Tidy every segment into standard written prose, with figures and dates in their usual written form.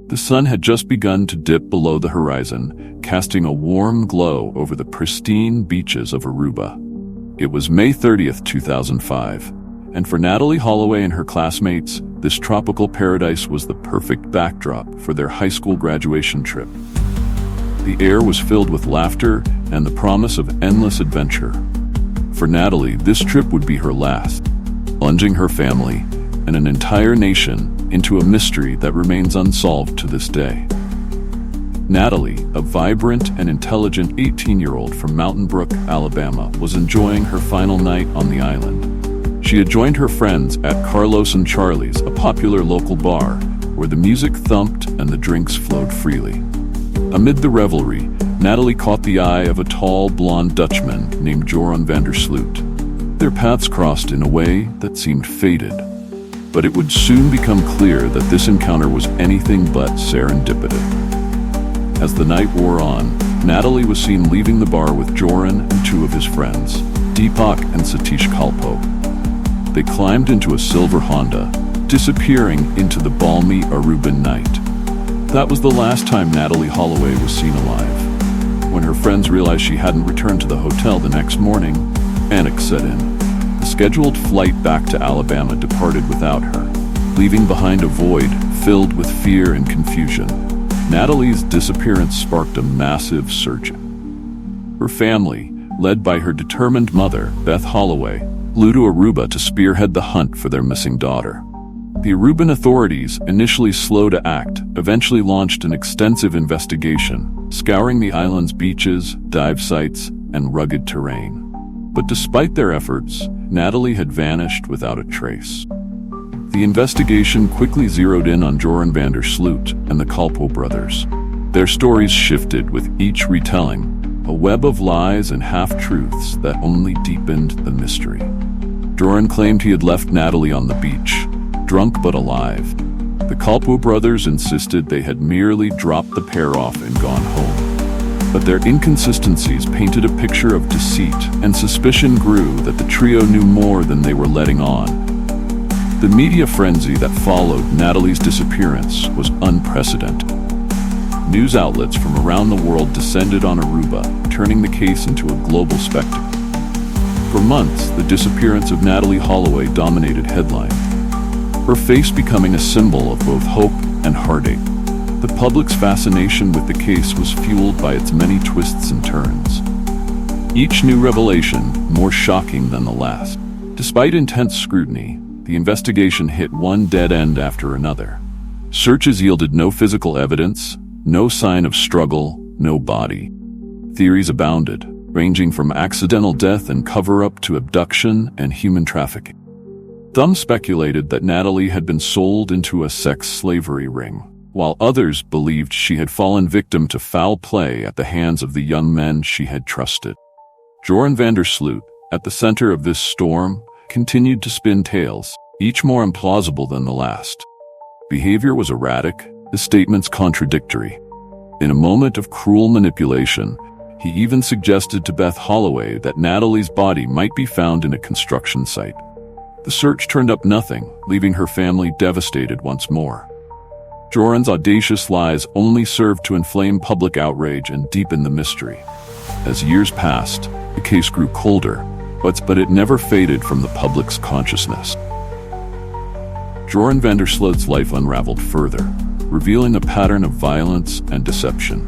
The sun had just begun to dip below the horizon, casting a warm glow over the pristine beaches of Aruba. It was May 30th, 2005, and for Natalee Holloway and her classmates, this tropical paradise was the perfect backdrop for their high school graduation trip. The air was filled with laughter and the promise of endless adventure. For Natalee, this trip would be her last, plunging her family and an entire nation into a mystery that remains unsolved to this day. Natalee, a vibrant and intelligent 18-year-old from Mountain Brook, Alabama, was enjoying her final night on the island. She had joined her friends at Carlos and Charlie's, a popular local bar, where the music thumped and the drinks flowed freely. Amid the revelry, Natalee caught the eye of a tall, blonde Dutchman named Joran van der Sloot. Their paths crossed in a way that seemed fated. But it would soon become clear that this encounter was anything but serendipitous. As the night wore on, Natalee was seen leaving the bar with Joran and two of his friends, Deepak and Satish Kalpo. They climbed into a silver Honda, disappearing into the balmy Aruban night. That was the last time Natalee Holloway was seen alive. When her friends realized she hadn't returned to the hotel the next morning, panic set in. The scheduled flight back to Alabama departed without her, leaving behind a void filled with fear and confusion. Natalee's disappearance sparked a massive search. Her family, led by her determined mother, Beth Holloway, flew to Aruba to spearhead the hunt for their missing daughter. The Aruban authorities, initially slow to act, eventually launched an extensive investigation, scouring the island's beaches, dive sites, and rugged terrain. But despite their efforts, Natalee had vanished without a trace. The investigation quickly zeroed in on Joran van der Sloot and the Kalpo brothers. Their stories shifted with each retelling, a web of lies and half-truths that only deepened the mystery. Joran claimed he had left Natalee on the beach, drunk but alive. The Kalpo brothers insisted they had merely dropped the pair off and gone home. But their inconsistencies painted a picture of deceit, and suspicion grew that the trio knew more than they were letting on. The media frenzy that followed Natalee's disappearance was unprecedented. News outlets from around the world descended on Aruba, turning the case into a global spectacle. For months, the disappearance of Natalee Holloway dominated headlines, her face becoming a symbol of both hope and heartache. The public's fascination with the case was fueled by its many twists and turns. Each new revelation more shocking than the last. Despite intense scrutiny, the investigation hit one dead end after another. Searches yielded no physical evidence, no sign of struggle, no body. Theories abounded, ranging from accidental death and cover-up to abduction and human trafficking. Some speculated that Natalee had been sold into a sex slavery ring, while others believed she had fallen victim to foul play at the hands of the young men she had trusted. Joran van der Sloot, at the center of this storm, continued to spin tales, each more implausible than the last. Behavior was erratic, his statements contradictory. In a moment of cruel manipulation, he even suggested to Beth Holloway that Natalee's body might be found in a construction site. The search turned up nothing, leaving her family devastated once more. Joran's audacious lies only served to inflame public outrage and deepen the mystery. As years passed, the case grew colder, but it never faded from the public's consciousness. Joran van der Sloot's life unraveled further, revealing a pattern of violence and deception.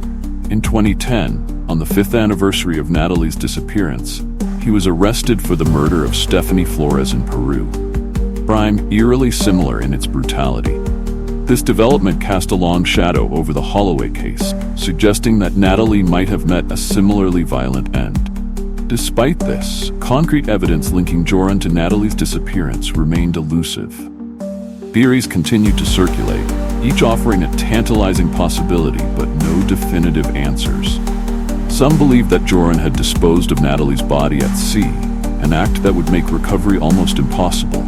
In 2010, on the 5th anniversary of Natalee's disappearance, he was arrested for the murder of Stephanie Flores in Peru. A crime eerily similar in its brutality. This development cast a long shadow over the Holloway case, suggesting that Natalee might have met a similarly violent end. Despite this, concrete evidence linking Joran to Natalee's disappearance remained elusive. Theories continued to circulate, each offering a tantalizing possibility but no definitive answers. Some believed that Joran had disposed of Natalee's body at sea, an act that would make recovery almost impossible.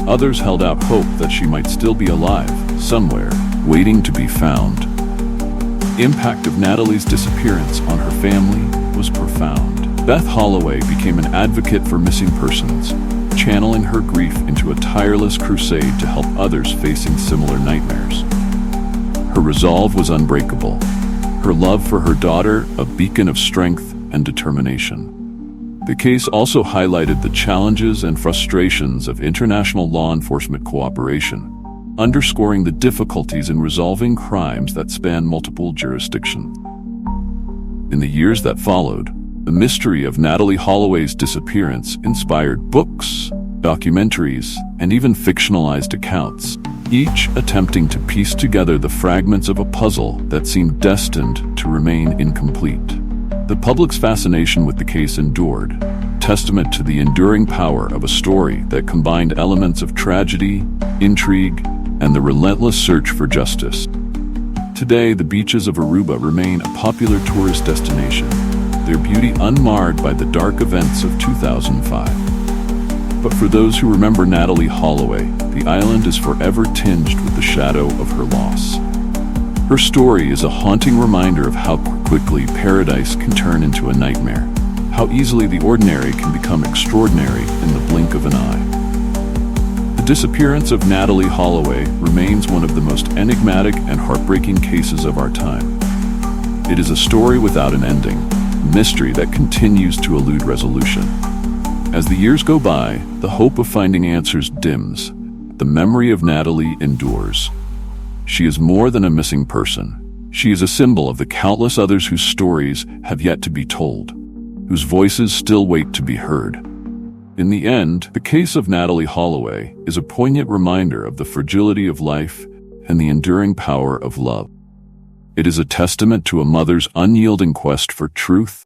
Others held out hope that she might still be alive, somewhere, waiting to be found. The impact of Natalee's disappearance on her family was profound. Beth Holloway became an advocate for missing persons, channeling her grief into a tireless crusade to help others facing similar nightmares. Her resolve was unbreakable, her love for her daughter a beacon of strength and determination. The case also highlighted the challenges and frustrations of international law enforcement cooperation, underscoring the difficulties in resolving crimes that span multiple jurisdictions. In the years that followed, the mystery of Natalee Holloway's disappearance inspired books, documentaries, and even fictionalized accounts, each attempting to piece together the fragments of a puzzle that seemed destined to remain incomplete. The public's fascination with the case endured, testament to the enduring power of a story that combined elements of tragedy, intrigue, and the relentless search for justice. Today, the beaches of Aruba remain a popular tourist destination, their beauty unmarred by the dark events of 2005. But for those who remember Natalee Holloway, the island is forever tinged with the shadow of her loss. Her story is a haunting reminder of how quickly paradise can turn into a nightmare, how easily the ordinary can become extraordinary in the blink of an eye. The disappearance of Natalee Holloway remains one of the most enigmatic and heartbreaking cases of our time. It is a story without an ending, a mystery that continues to elude resolution. As the years go by, the hope of finding answers dims. The memory of Natalee endures. She is more than a missing person. She is a symbol of the countless others whose stories have yet to be told, whose voices still wait to be heard. In the end, the case of Natalee Holloway is a poignant reminder of the fragility of life and the enduring power of love. It is a testament to a mother's unyielding quest for truth,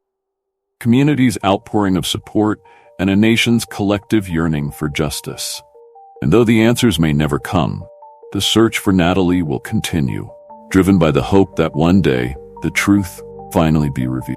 community's outpouring of support, and a nation's collective yearning for justice. And though the answers may never come, the search for Natalee will continue, driven by the hope that one day the truth finally be revealed.